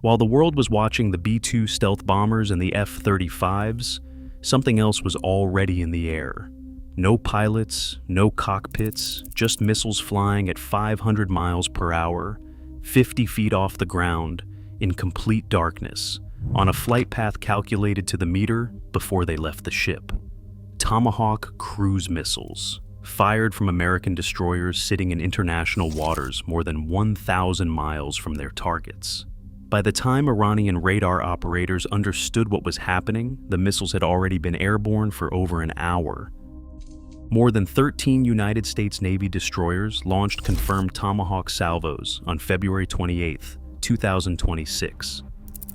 While the world was watching the B-2 stealth bombers and the F-35s, something else was already in the air. No pilots, no cockpits, just missiles flying at 500 miles per hour, 50 feet off the ground, in complete darkness, on a flight path calculated to the meter before they left the ship. Tomahawk cruise missiles, fired from American destroyers sitting in international waters more than 1,000 miles from their targets. By the time Iranian radar operators understood what was happening, the missiles had already been airborne for over an hour. More than 13 United States Navy destroyers launched confirmed Tomahawk salvos on February 28, 2026.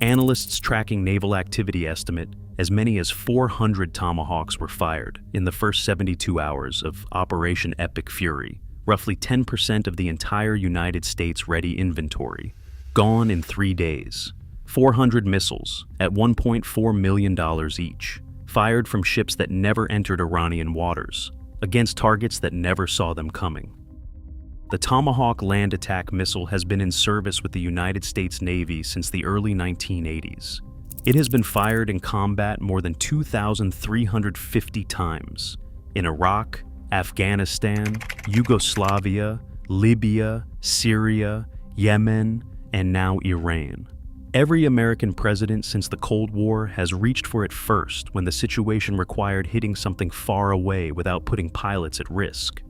Analysts tracking naval activity estimate as many as 400 Tomahawks were fired in the first 72 hours of Operation Epic Fury, roughly 10% of the entire United States ready inventory, gone in 3 days. 400 missiles at $1.4 million each, fired from ships that never entered Iranian waters, against targets that never saw them coming. The Tomahawk land attack missile has been in service with the United States Navy since the early 1980s. It has been fired in combat more than 2,350 times in Iraq, Afghanistan, Yugoslavia, Libya, Syria, Yemen, and now Iran. Every American president since the Cold War has reached for it first when the situation required hitting something far away without putting pilots at risk.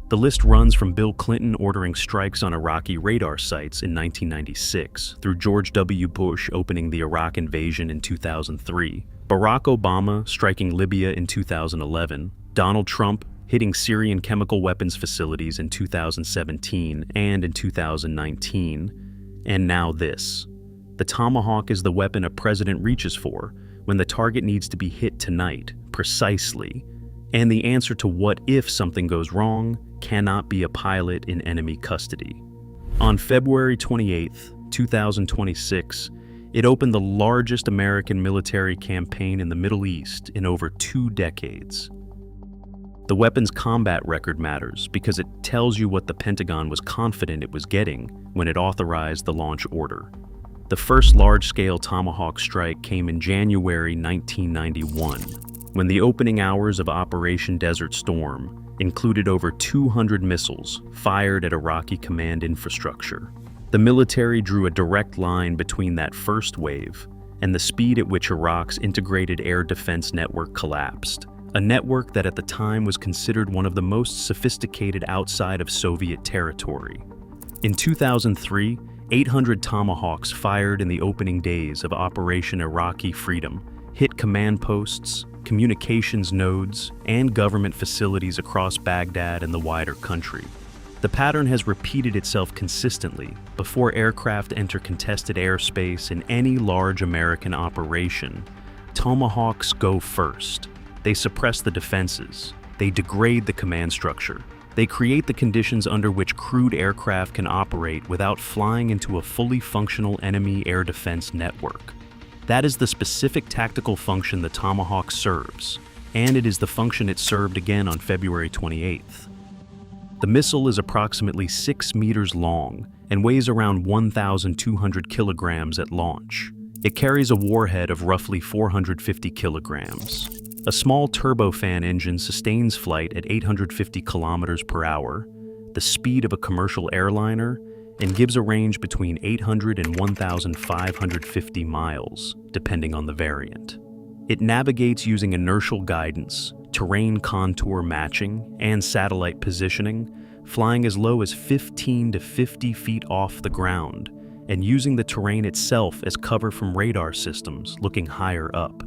The list runs from Bill Clinton ordering strikes on Iraqi radar sites in 1996, through George W. Bush opening the Iraq invasion in 2003, Barack Obama striking Libya in 2011, Donald Trump hitting Syrian chemical weapons facilities in 2017 and in 2019, and now this. The Tomahawk is the weapon a president reaches for when the target needs to be hit tonight, precisely, and the answer to what if something goes wrong cannot be a pilot in enemy custody. On February 28, 2026, it opened the largest American military campaign in the Middle East in over 2 decades. The weapon's combat record matters because it tells you what the Pentagon was confident it was getting when it authorized the launch order. The first large-scale Tomahawk strike came in January 1991, when the opening hours of Operation Desert Storm included over 200 missiles fired at Iraqi command infrastructure. The military drew a direct line between that first wave and the speed at which Iraq's integrated air defense network collapsed, a network that at the time was considered one of the most sophisticated outside of Soviet territory. In 2003, 800 Tomahawks fired in the opening days of Operation Iraqi Freedom hit command posts, communications nodes, and government facilities across Baghdad and the wider country. The pattern has repeated itself consistently before aircraft enter contested airspace in any large American operation. Tomahawks go first. They suppress the defenses. They degrade the command structure. They create the conditions under which crewed aircraft can operate without flying into a fully functional enemy air defense network. That is the specific tactical function the Tomahawk serves, and it is the function it served again on February 28th. The missile is approximately 6 meters long and weighs around 1,200 kilograms at launch. It carries a warhead of roughly 450 kilograms. A small turbofan engine sustains flight at 850 kilometers per hour, the speed of a commercial airliner, and gives a range between 800 and 1,550 miles, depending on the variant. It navigates using inertial guidance, terrain contour matching, and satellite positioning, flying as low as 15 to 50 feet off the ground, and using the terrain itself as cover from radar systems looking higher up.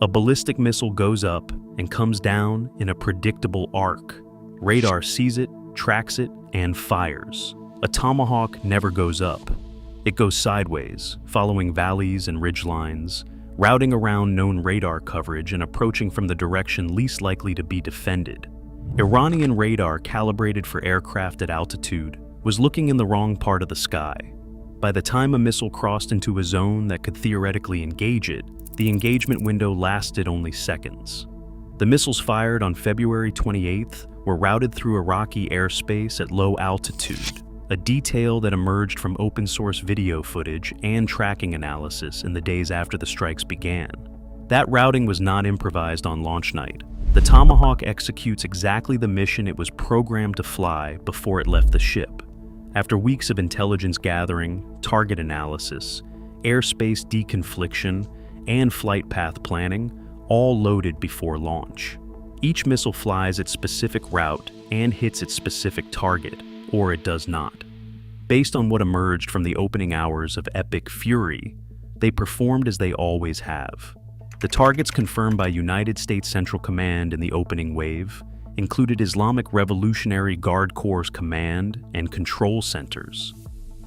A ballistic missile goes up and comes down in a predictable arc. Radar sees it, tracks it, and fires. A Tomahawk never goes up. It goes sideways, following valleys and ridgelines, routing around known radar coverage and approaching from the direction least likely to be defended. Iranian radar calibrated for aircraft at altitude was looking in the wrong part of the sky. By the time a missile crossed into a zone that could theoretically engage it, the engagement window lasted only seconds. The missiles fired on February 28th were routed through Iraqi airspace at low altitude, a detail that emerged from open-source video footage and tracking analysis in the days after the strikes began. That routing was not improvised on launch night. The Tomahawk executes exactly the mission it was programmed to fly before it left the ship. After weeks of intelligence gathering, target analysis, airspace deconfliction, and flight path planning, all loaded before launch. Each missile flies its specific route and hits its specific target, or it does not. Based on what emerged from the opening hours of Epic Fury, they performed as they always have. The targets confirmed by United States Central Command in the opening wave included Islamic Revolutionary Guard Corps' command and control centers,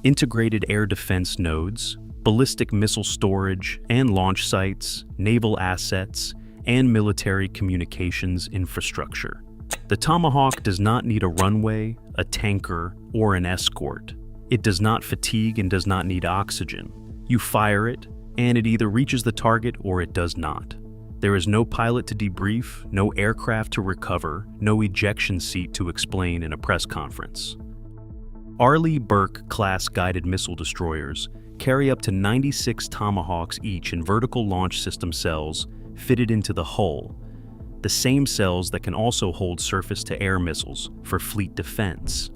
integrated air defense nodes, ballistic missile storage and launch sites, naval assets, and military communications infrastructure. The Tomahawk does not need a runway, a tanker, or an escort. It does not fatigue and does not need oxygen. You fire it, and it either reaches the target or it does not. There is no pilot to debrief, no aircraft to recover, no ejection seat to explain in a press conference. Arleigh Burke-class guided missile destroyers carry up to 96 Tomahawks each in vertical launch system cells fitted into the hull, the same cells that can also hold surface-to-air missiles for fleet defense.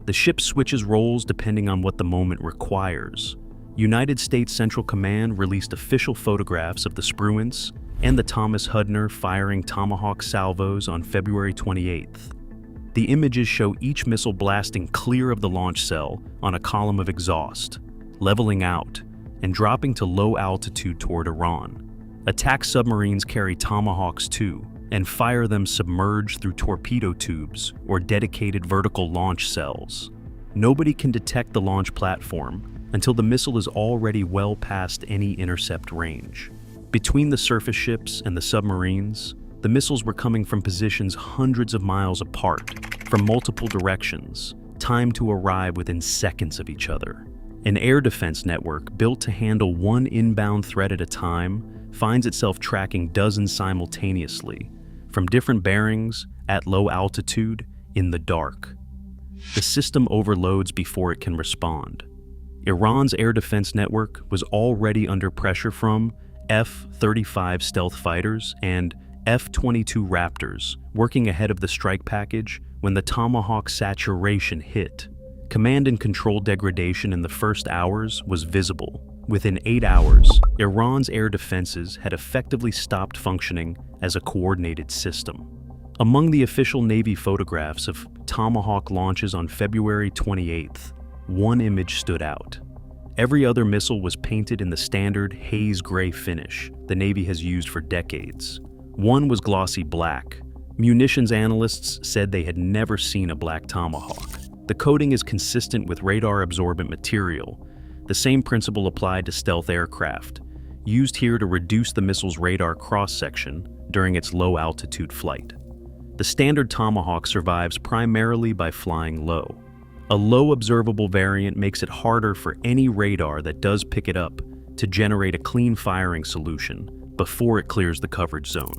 The ship switches roles depending on what the moment requires. United States Central Command released official photographs of the Spruance and the Thomas Hudner firing Tomahawk salvos on February 28th. The images show each missile blasting clear of the launch cell on a column of exhaust, leveling out, and dropping to low altitude toward Iran. Attack submarines carry Tomahawks too, and fire them submerged through torpedo tubes or dedicated vertical launch cells. Nobody can detect the launch platform until the missile is already well past any intercept range. Between the surface ships and the submarines, the missiles were coming from positions hundreds of miles apart, from multiple directions, timed to arrive within seconds of each other. An air defense network built to handle one inbound threat at a time finds itself tracking dozens simultaneously, from different bearings, at low altitude, in the dark. The system overloads before it can respond. Iran's air defense network was already under pressure from F-35 stealth fighters and F-22 Raptors working ahead of the strike package when the Tomahawk saturation hit. Command and control degradation in the first hours was visible. Within 8 hours, Iran's air defenses had effectively stopped functioning as a coordinated system. Among the official Navy photographs of Tomahawk launches on February 28th, one image stood out. Every other missile was painted in the standard haze gray finish the Navy has used for decades. One was glossy black. Munitions analysts said they had never seen a black Tomahawk. The coating is consistent with radar-absorbent material. The same principle applied to stealth aircraft, used here to reduce the missile's radar cross-section during its low-altitude flight. The standard Tomahawk survives primarily by flying low. A low observable variant makes it harder for any radar that does pick it up to generate a clean firing solution before it clears the coverage zone.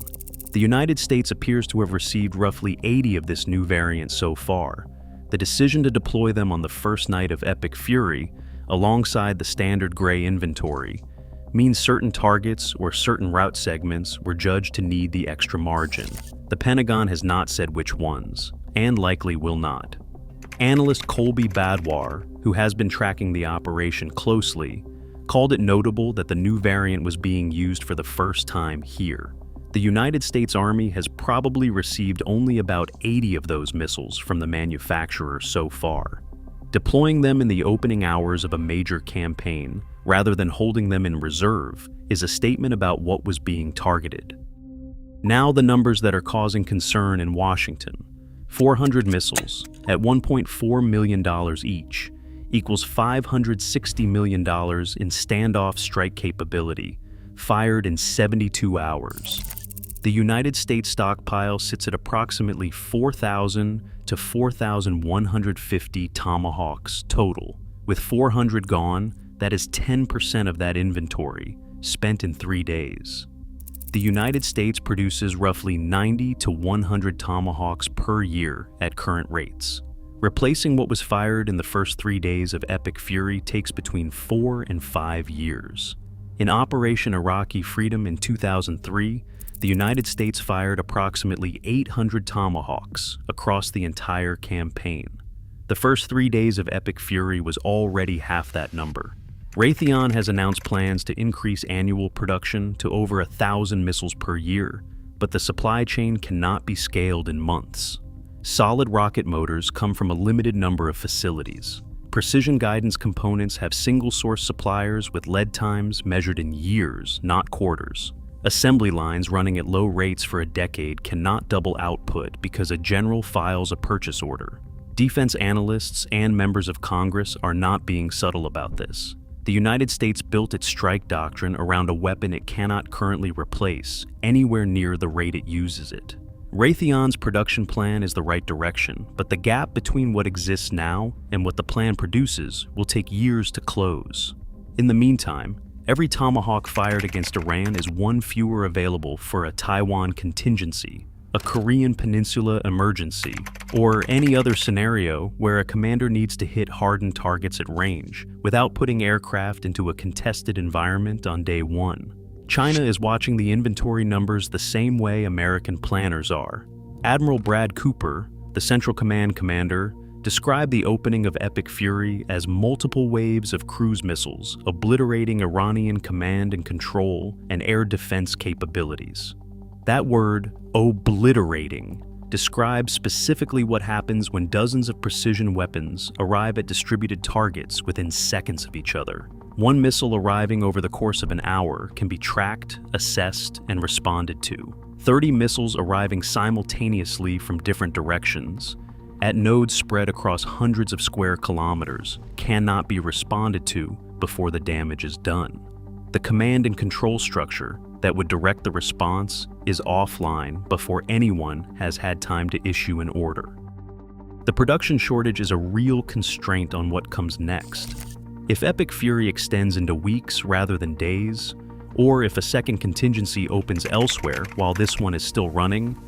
The United States appears to have received roughly 80 of this new variant so far. The decision to deploy them on the first night of Epic Fury, alongside the standard gray inventory, means certain targets or certain route segments were judged to need the extra margin. The Pentagon has not said which ones, and likely will not. Analyst Colby Badwar, who has been tracking the operation closely, called it notable that the new variant was being used for the first time here. The United States Army has probably received only about 80 of those missiles from the manufacturer so far. Deploying them in the opening hours of a major campaign, rather than holding them in reserve, is a statement about what was being targeted. Now the numbers that are causing concern in Washington. 400 missiles, at $1.4 million each, equals $560 million in standoff strike capability, fired in 72 hours. The United States stockpile sits at approximately 4,000 to 4,150 Tomahawks total. With 400 gone, that is 10% of that inventory, spent in 3 days. The United States produces roughly 90 to 100 Tomahawks per year at current rates. Replacing what was fired in the first 3 days of Epic Fury takes between 4 and 5 years. In Operation Iraqi Freedom in 2003, the United States fired approximately 800 Tomahawks across the entire campaign. The first 3 days of Epic Fury was already half that number. Raytheon has announced plans to increase annual production to over 1,000 missiles per year, but the supply chain cannot be scaled in months. Solid rocket motors come from a limited number of facilities. Precision guidance components have single-source suppliers with lead times measured in years, not quarters. Assembly lines running at low rates for a decade cannot double output because a general files a purchase order. Defense analysts and members of Congress are not being subtle about this. The United States built its strike doctrine around a weapon it cannot currently replace anywhere near the rate it uses it. Raytheon's production plan is the right direction, but the gap between what exists now and what the plan produces will take years to close. In the meantime, every Tomahawk fired against Iran is one fewer available for a Taiwan contingency, a Korean Peninsula emergency, or any other scenario where a commander needs to hit hardened targets at range without putting aircraft into a contested environment on day one. China is watching the inventory numbers the same way American planners are. Admiral Brad Cooper, the Central Command commander, described the opening of Epic Fury as multiple waves of cruise missiles obliterating Iranian command and control and air defense capabilities. That word, obliterating, describes specifically what happens when dozens of precision weapons arrive at distributed targets within seconds of each other. One missile arriving over the course of an hour can be tracked, assessed, and responded to. 30 missiles arriving simultaneously from different directions, at nodes spread across hundreds of square kilometers, cannot be responded to before the damage is done. The command and control structure that would direct the response is offline before anyone has had time to issue an order. The production shortage is a real constraint on what comes next. If Epic Fury extends into weeks rather than days, or if a second contingency opens elsewhere while this one is still running,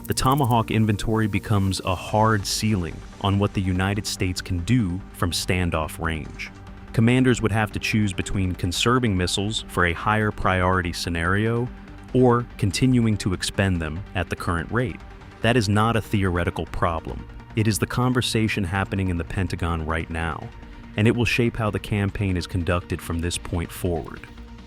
the Tomahawk inventory becomes a hard ceiling on what the United States can do from standoff range. Commanders would have to choose between conserving missiles for a higher priority scenario or continuing to expend them at the current rate. That is not a theoretical problem. It is the conversation happening in the Pentagon right now, and it will shape how the campaign is conducted from this point forward.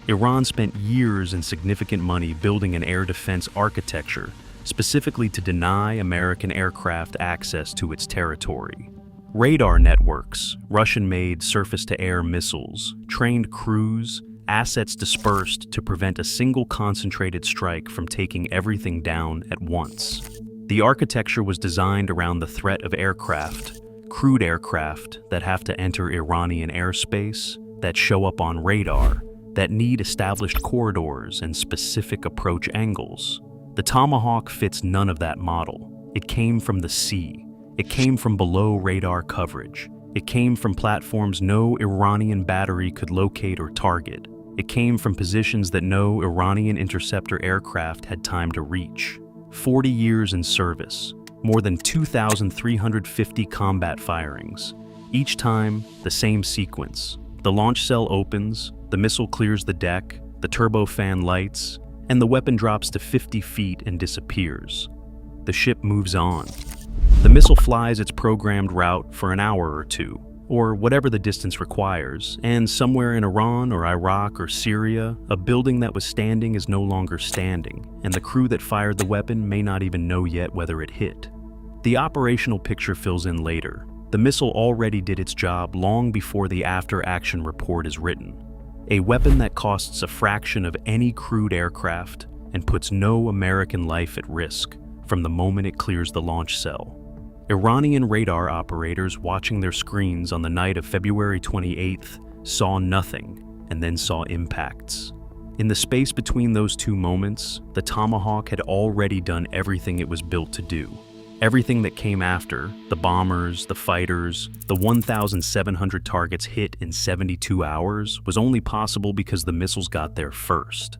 Iran spent years and significant money building an air defense architecture specifically to deny American aircraft access to its territory. Radar networks, Russian-made surface-to-air missiles, trained crews, assets dispersed to prevent a single concentrated strike from taking everything down at once. The architecture was designed around the threat of aircraft, crewed aircraft that have to enter Iranian airspace, that show up on radar, that need established corridors and specific approach angles. The Tomahawk fits none of that model. It came from the sea. It came from below radar coverage. It came from platforms no Iranian battery could locate or target. It came from positions that no Iranian interceptor aircraft had time to reach. 40 years in service, more than 2,350 combat firings. Each time, the same sequence. The launch cell opens, the missile clears the deck, the turbofan lights, and the weapon drops to 50 feet and disappears. The ship moves on. The missile flies its programmed route for an hour or two, or whatever the distance requires, and somewhere in Iran or Iraq or Syria, a building that was standing is no longer standing, and the crew that fired the weapon may not even know yet whether it hit. The operational picture fills in later. The missile already did its job long before the after-action report is written. A weapon that costs a fraction of any crewed aircraft and puts no American life at risk from the moment it clears the launch cell. Iranian radar operators watching their screens on the night of February 28th saw nothing and then saw impacts. In the space between those two moments, the Tomahawk had already done everything it was built to do. Everything that came after, the bombers, the fighters, the 1,700 targets hit in 72 hours, was only possible because the missiles got there first.